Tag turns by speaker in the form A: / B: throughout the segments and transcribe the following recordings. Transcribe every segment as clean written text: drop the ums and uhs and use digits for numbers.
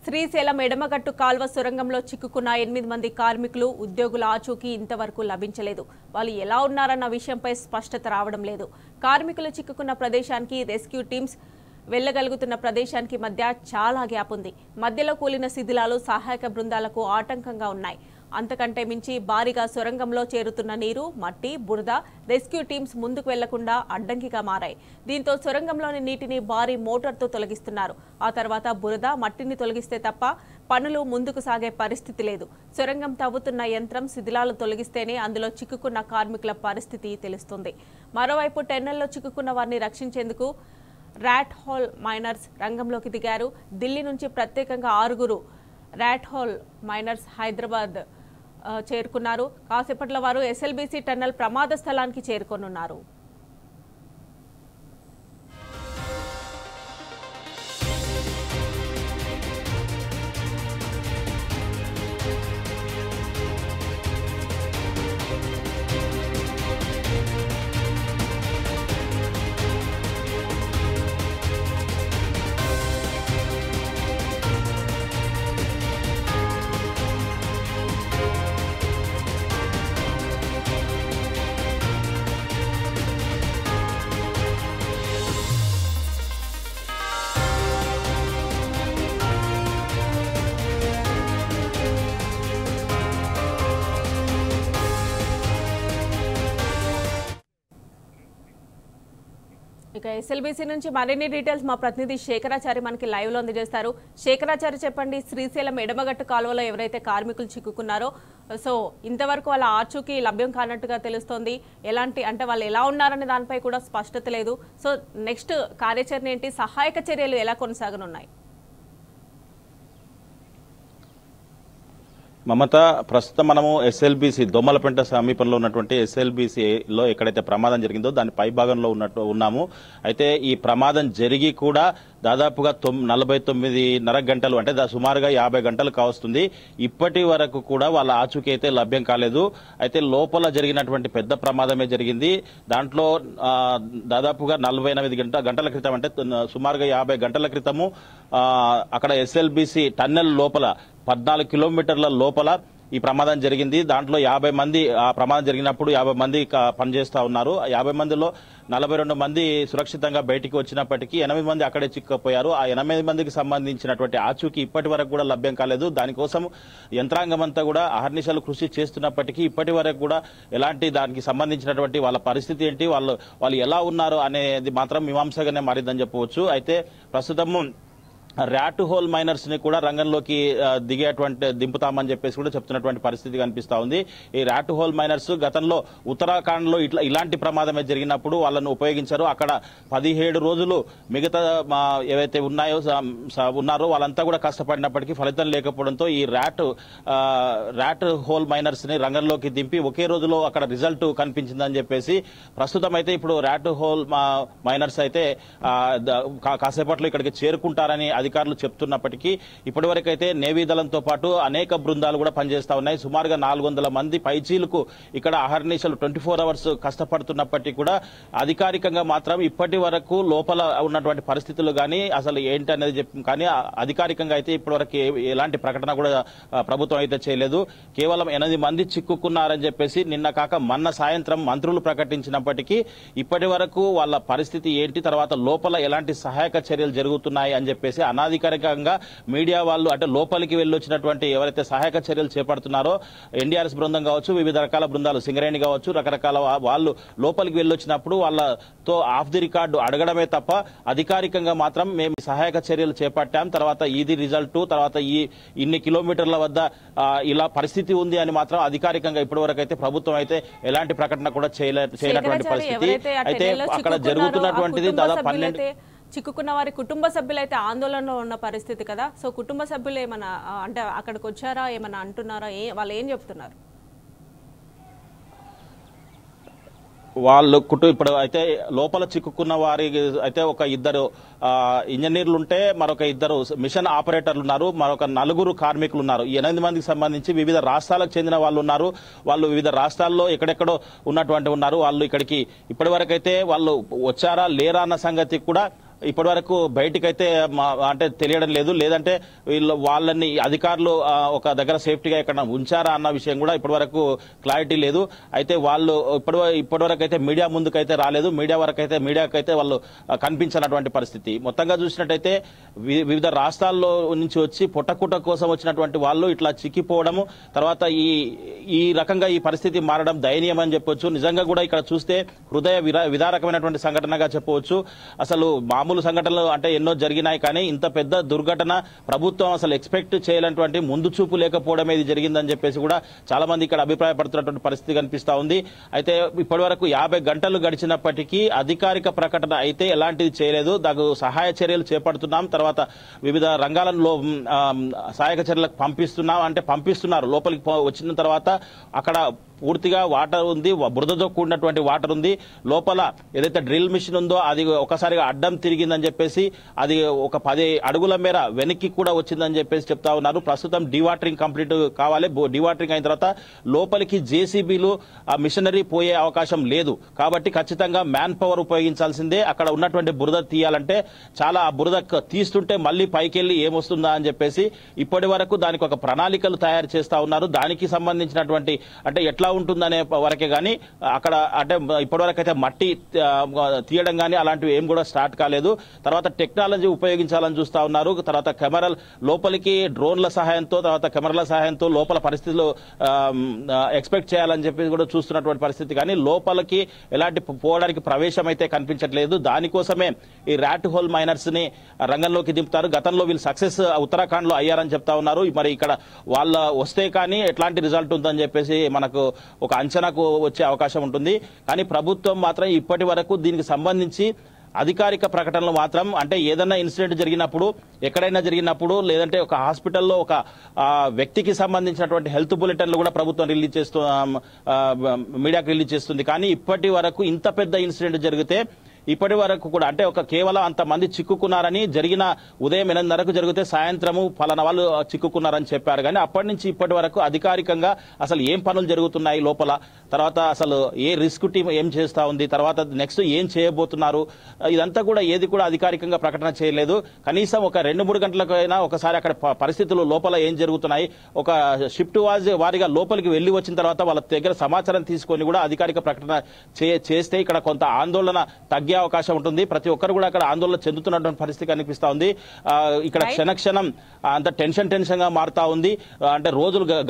A: శ్రీశైలం ఎడమగట్టు కాల్వ సొరంగంలో చిక్కుకున్న 8 మంది కార్మికులు ఉద్యోగుల ఆచూకీ ఇంతవరకు లభించలేదు. వాళ్ళు ఎలా ఉన్నారన్న విషయంపై స్పష్టత రావడం లేదు. కార్మికులు చిక్కుకున్న ప్రదేశానికి రెస్క్యూ టీమ్స్ వెళ్లగలుగుతున్న ప్రదేశానికి మధ్య చాలా గ్యాప్ ఉంది. మధ్యలో కూలిన శిథిలాలు సహాయక బృందాలకు ఆటంకంగా ఉన్నాయి. అంతకంటే మించి భారీగా సొరంగంలో చేరుతున్న నీరు, మట్టి, బురద రెస్క్యూ టీమ్స్ ముందుకు వెళ్లకుండా అడ్డంకిగా మారాయి. దీంతో సొరంగంలోని నీటిని భారీ మోటార్తో తొలగిస్తున్నారు. ఆ తర్వాత బురద, మట్టిని తొలగిస్తే తప్ప పనులు ముందుకు సాగే పరిస్థితి లేదు. సొరంగం తవ్వుతున్న యంత్రం శిథిలాలు తొలగిస్తేనే అందులో చిక్కుకున్న కార్మికుల పరిస్థితి తెలుస్తుంది. మరోవైపు టెన్నెల్లో చిక్కుకున్న వారిని రక్షించేందుకు ర్యాట్ హోల్ మైనర్స్ రంగంలోకి దిగారు. ఢిల్లీ నుంచి ప్రత్యేకంగా 6 ర్యాట్ హోల్ మైనర్స్ హైదరాబాద్ చేరుకున్నారు. కాసేపట్లో వారు ఎస్ఎల్బీసీ టన్నెల్ ప్రమాద స్థలానికి చేరుకోనున్నారు. ఇక ఎస్ఎల్బీసీ నుంచి మరిన్ని డీటెయిల్స్ మా ప్రతినిధి శేఖరాచారి మనకి లైవ్ లో అందజేస్తారు. శేఖరాచారి, చెప్పండి, శ్రీశైలం ఎడమగట్టు కాలువలో ఎవరైతే కార్మికులు చిక్కుకున్నారో సో ఇంతవరకు వాళ్ళ ఆచూకీ లభ్యం కానట్టుగా తెలుస్తోంది. అంటే వాళ్ళు ఎలా ఉన్నారనే దానిపై కూడా స్పష్టత లేదు. సో నెక్స్ట్ కార్యాచరణ ఏంటి, సహాయక చర్యలు ఎలా కొనసాగనున్నాయి?
B: మమత, ప్రస్తుతం మనము ఎస్ఎల్బీసీ దొమ్మలపెంట సమీపంలో ఉన్నటువంటి ఎస్ఎల్బీసీలో ఎక్కడైతే ప్రమాదం జరిగిందో దాని పై భాగంలో ఉన్నాము. అయితే ఈ ప్రమాదం జరిగి కూడా దాదాపుగా 49.5 గంటలు అంటే సుమారుగా 50 గంటలు కావస్తుంది. ఇప్పటి వరకు కూడా వాళ్ళ ఆచూకీ అయితే లభ్యం కాలేదు. అయితే లోపల జరిగినటువంటి పెద్ద ప్రమాదమే జరిగింది. దాంట్లో దాదాపుగా 48 గంటల క్రితం అంటే సుమారుగా 50 గంటల క్రితము అక్కడ ఎస్ఎల్బీసీ టన్నెల్ లోపల 14 కిలోమీటర్ల లోపల ఈ ప్రమాదం జరిగింది. దాంట్లో 50 మంది ఆ ప్రమాదం జరిగినప్పుడు 50 మంది పనిచేస్తా ఉన్నారు. 50 మందిలో 42 మంది సురక్షితంగా బయటికి వచ్చినప్పటికీ 8 మంది అక్కడే చిక్కుపోయారు. ఆ 8 మందికి సంబంధించినటువంటి ఆచూకీ ఇప్పటి వరకు కూడా లభ్యం కాలేదు. దానికోసం యంత్రాంగం అంతా కూడా అహర్నిశలు కృషి చేస్తున్నప్పటికీ ఇప్పటి వరకు కూడా ఎలాంటి దానికి సంబంధించినటువంటి వాళ్ళ పరిస్థితి ఏంటి, వాళ్ళు ఎలా ఉన్నారు అనేది మాత్రం మీమాంసగానే మారిందని చెప్పవచ్చు. అయితే ప్రస్తుతము ర్యాట్ హోల్ మైనర్స్ ని కూడా రంగంలోకి దింపుతామని చెప్పేసి కూడా చెప్తున్నటువంటి పరిస్థితి కనిపిస్తా ఉంది. ఈ ర్యాట్ హోల్ మైనర్స్ గతంలో ఉత్తరాఖండ్ లో ఇలాంటి ప్రమాదమే జరిగినప్పుడు వాళ్ళను ఉపయోగించారు. అక్కడ 17 రోజులు మిగతా ఏవైతే ఉన్నారో వాళ్ళంతా కూడా కష్టపడినప్పటికీ ఫలితం లేకపోవడంతో ఈ ర్యాట్ హోల్ మైనర్స్ ని రంగంలోకి దింపి ఒకే రోజులో అక్కడ రిజల్ట్ కనిపించిందని చెప్పేసి ప్రస్తుతం అయితే ఇప్పుడు ర్యాట్ హోల్ మైనర్స్ అయితే కాసేపట్లో ఇక్కడికి చేరుకుంటారని అధికారులు చెప్తున్నప్పటికీ ఇప్పటివరకు అయితే నేవీ దళంతో పాటు అనేక బృందాలు కూడా పనిచేస్తా ఉన్నాయి. సుమారుగా 400 మంది పైచీలకు ఇక్కడ అహర్నిశలు 24 అవర్స్ కష్టపడుతున్నప్పటికీ కూడా అధికారికంగా మాత్రం ఇప్పటి వరకు లోపల ఉన్నటువంటి పరిస్థితులు కానీ అసలు ఏంటి అనేది కానీ అధికారికంగా అయితే ఇప్పటివరకు ఎలాంటి ప్రకటన కూడా ప్రభుత్వం అయితే చేయలేదు. కేవలం 8 మంది చిక్కుకున్నారని చెప్పేసి నిన్న కాక మొన్న సాయంత్రం మంత్రులు ప్రకటించినప్పటికీ ఇప్పటి వరకు వాళ్ళ పరిస్థితి ఏంటి, తర్వాత లోపల ఎలాంటి సహాయక చర్యలు జరుగుతున్నాయి అని చెప్పేసి అనాధికారికంగా మీడియా వాళ్ళు అంటే లోపలికి వెళ్ళొచ్చినటువంటి ఎవరైతే సహాయక చర్యలు చేపడుతున్నారో ఎన్డీఆర్ఎస్ బృందం కావచ్చు, వివిధ రకాల బృందాలు సింగరేణి కావచ్చు, రకరకాల వాళ్ళు లోపలికి వెళ్ళొచ్చినప్పుడు వాళ్ళతో ఆఫ్ ది రికార్డు అడగడమే తప్ప అధికారికంగా మాత్రం మేము సహాయక చర్యలు చేపట్టాం, తర్వాత ఇది రిజల్ట్, తర్వాత ఇన్ని కిలోమీటర్ల వద్ద ఇలా పరిస్థితి ఉంది అని మాత్రం అధికారికంగా ఇప్పటి వరకు అయితే ప్రభుత్వం అయితే ఎలాంటి ప్రకటన కూడా చేయనటువంటి పరిస్థితి. అయితే అక్కడ జరుగుతున్నటువంటిది దాదాపు 12
A: చిక్కుకున్న వారి కుటుంబ సభ్యులైతే ఆందోళనలో ఉన్న పరిస్థితి కదా. సో కుటుంబ సభ్యులు ఏమన్నా అంటే అక్కడికి వచ్చారా, ఏమన్నా అంటున్నారా, వాళ్ళు ఏం చెప్తున్నారు?
B: వాళ్ళు ఇప్పుడు అయితే లోపల చిక్కుకున్న వారి అయితే ఒక 2 ఇంజనీర్లు ఉంటే మరొక 2 మిషన్ ఆపరేటర్లు ఉన్నారు, మరొక 4 కార్మికులు ఉన్నారు. ఈ 8 మందికి సంబంధించి వివిధ రాష్ట్రాలకు చెందిన వాళ్ళు ఉన్నారు. వాళ్ళు వివిధ రాష్ట్రాల్లో ఎక్కడెక్కడో ఉన్నటువంటి ఉన్నారు. వాళ్ళు ఇక్కడికి ఇప్పటి వరకైతే వాళ్ళు వచ్చారా లేరా అన్న సంగతి కూడా ఇప్పటి వరకు బయటికైతే అంటే తెలియడం లేదు. లేదంటే వాళ్ళని అధికారులు ఒక దగ్గర సేఫ్టీగా ఎక్కడ ఉంచారా అన్న విషయం కూడా ఇప్పటి వరకు క్లారిటీ లేదు. అయితే వాళ్ళు ఇప్పటి వరకు అయితే మీడియా ముందుకైతే రాలేదు. మీడియాకైతే వాళ్ళు కనిపించినటువంటి పరిస్థితి. మొత్తంగా చూసినట్టయితే వివిధ రాష్ట్రాల్లో నుంచి వచ్చి పొట్టకుట కోసం వచ్చినటువంటి వాళ్ళు ఇట్లా చిక్కిపోవడము, తర్వాత ఈ రకంగా ఈ పరిస్థితి మారడం దయనీయం అని చెప్పొచ్చు. నిజంగా కూడా ఇక్కడ చూస్తే హృదయ విదారకమైనటువంటి సంఘటనగా చెప్పవచ్చు. అసలు మామూలు సంఘటనలు అంటే ఎన్నో జరిగినాయి, కానీ ఇంత పెద్ద దుర్ఘటన ప్రభుత్వం అసలు ఎక్స్పెక్ట్ చేయలేనటువంటి ముందు చూపు లేకపోవడం ఇది జరిగిందని చెప్పేసి కూడా చాలా మంది ఇక్కడ అభిప్రాయపడుతున్నటువంటి పరిస్థితి కనిపిస్తా ఉంది. అయితే ఇప్పటి వరకు 50 గంటలు గడిచినప్పటికీ అధికారిక ప్రకటన అయితే ఎలాంటిది చేయలేదు. దానికి సహాయ చర్యలు చేపడుతున్నాం, తర్వాత వివిధ రంగాలలో సహాయక చర్యలకు పంపిస్తున్నారు. లోపలికి వచ్చిన తర్వాత అక్కడ పూర్తిగా వాటర్ ఉంది, బురదతో కూడినటువంటి వాటర్ ఉంది. లోపల ఏదైతే డ్రిల్ మిషన్ ఉందో అది ఒకసారిగా అడ్డం తిరిగిందని చెప్పేసి అది ఒక 10 అడుగుల మేర వెనక్కి కూడా వచ్చిందని చెప్పేసి చెప్తా ఉన్నారు. ప్రస్తుతం డివాటరింగ్ కంప్లీట్ కావాలి. డివాటరింగ్ అయిన తర్వాత లోపలికి జేసీబీలు మిషనరీ పోయే అవకాశం లేదు. కాబట్టి ఖచ్చితంగా మ్యాన్ పవర్ ఉపయోగించాల్సిందే. అక్కడ ఉన్నటువంటి బురద తీయాలంటే చాలా ఆ బురద తీస్తుంటే మళ్ళీ పైకెళ్లి ఏమొస్తుందా అని చెప్పేసి ఇప్పటి వరకు దానికి ఒక ప్రణాళికలు తయారు చేస్తా ఉన్నారు. దానికి సంబంధించినటువంటి అంటే ఎట్లా ఉంటుందనే వరకే గానీ అక్కడ అంటే ఇప్పటివరకు అయితే మట్టి తీయడం గానీ అలాంటివి ఏం కూడా స్టార్ట్ కాలేదు. తర్వాత టెక్నాలజీ ఉపయోగించాలని చూస్తా ఉన్నారు. తర్వాత కెమెరాల లోపలికి డ్రోన్ల సహాయంతో, తర్వాత కెమెరాల సహాయంతో లోపల పరిస్థితులు ఎక్స్పెక్ట్ చేయాలని చెప్పి కూడా చూస్తున్నటువంటి పరిస్థితి. కానీ లోపలికి ఎలాంటి పోవడానికి ప్రవేశం అయితే కనిపించట్లేదు. దానికోసమే ఈ ర్యాట్ హోల్ మైనర్స్ ని రంగంలోకి దింపుతారు. గతంలో వీళ్ళు సక్సెస్ ఉత్తరాఖండ్ లో అయ్యారని చెప్తా ఉన్నారు. మరి ఇక్కడ వాళ్ళ వస్తే కానీ ఎట్లాంటి రిజల్ట్ ఉందని చెప్పేసి మనకు ఒక అంచనాకు వచ్చే అవకాశం ఉంటుంది. కానీ ప్రభుత్వం మాత్రం ఇప్పటి వరకు దీనికి సంబంధించి అధికారిక ప్రకటనలు మాత్రం అంటే ఏదైనా ఇన్సిడెంట్ జరిగినప్పుడు, ఎక్కడైనా జరిగినప్పుడు, లేదంటే ఒక హాస్పిటల్లో ఒక వ్యక్తికి సంబంధించినటువంటి హెల్త్ బులెటిన్లు కూడా ప్రభుత్వం మీడియాకు రిలీజ్ చేస్తుంది. కానీ ఇప్పటి వరకు ఇంత పెద్ద ఇన్సిడెంట్ జరిగితే ఇప్పటి వరకు కూడా అంటే ఒక కేవలం అంతమంది చిక్కుకున్నారని జరిగిన ఉదయం 8:30కు జరిగితే సాయంత్రము పలానా వాళ్ళు చిక్కుకున్నారని చెప్పారు. కానీ అప్పటి నుంచి ఇప్పటి వరకు అధికారికంగా అసలు ఏం పనులు జరుగుతున్నాయి లోపల, తర్వాత అసలు ఏ రిస్క్ టీం ఏం చేస్తా ఉంది, తర్వాత నెక్స్ట్ ఏం చేయబోతున్నారు, ఇదంతా కూడా ఏది కూడా అధికారికంగా ప్రకటన చేయలేదు. కనీసం ఒక 2-3 గంటలకైనా ఒకసారి అక్కడ పరిస్థితులు లోపల ఏం జరుగుతున్నాయి, ఒక షిఫ్ట్ వారిగా లోపలికి వెళ్లి వచ్చిన తర్వాత వాళ్ళ దగ్గర సమాచారం తీసుకొని కూడా అధికారిక ప్రకటన చేస్తే ఇక్కడ కొంత ఆందోళన తగ్గే అవకాశం ఉంటుంది. ప్రతి ఒక్కరు కూడా అక్కడ ఆందోళన చెందుతున్నటువంటి పరిస్థితి కనిపిస్తా ఉంది. ఇక్కడ క్షణక్షణం అంత టెన్షన్ గా మారుతా ఉంది. అంటే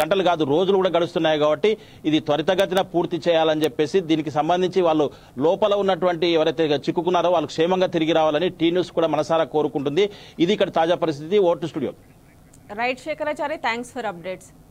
B: గంటలు కాదు రోజులు కూడా గడుస్తున్నాయి. కాబట్టి ఇది త్వరితగతిన పూర్తి చేయాలని చెప్పేసి దీనికి సంబంధించి వాళ్ళు లోపల ఉన్నటువంటి ఎవరైతే చిక్కుకున్నారో వాళ్ళు క్షేమంగా తిరిగి రావాలని టీ న్యూస్ కూడా మనసారా కోరుకుంటుంది. ఇది ఇక్కడ తాజా పరిస్థితి. Vote studio.
A: Right Shekharachari, thanks for updates.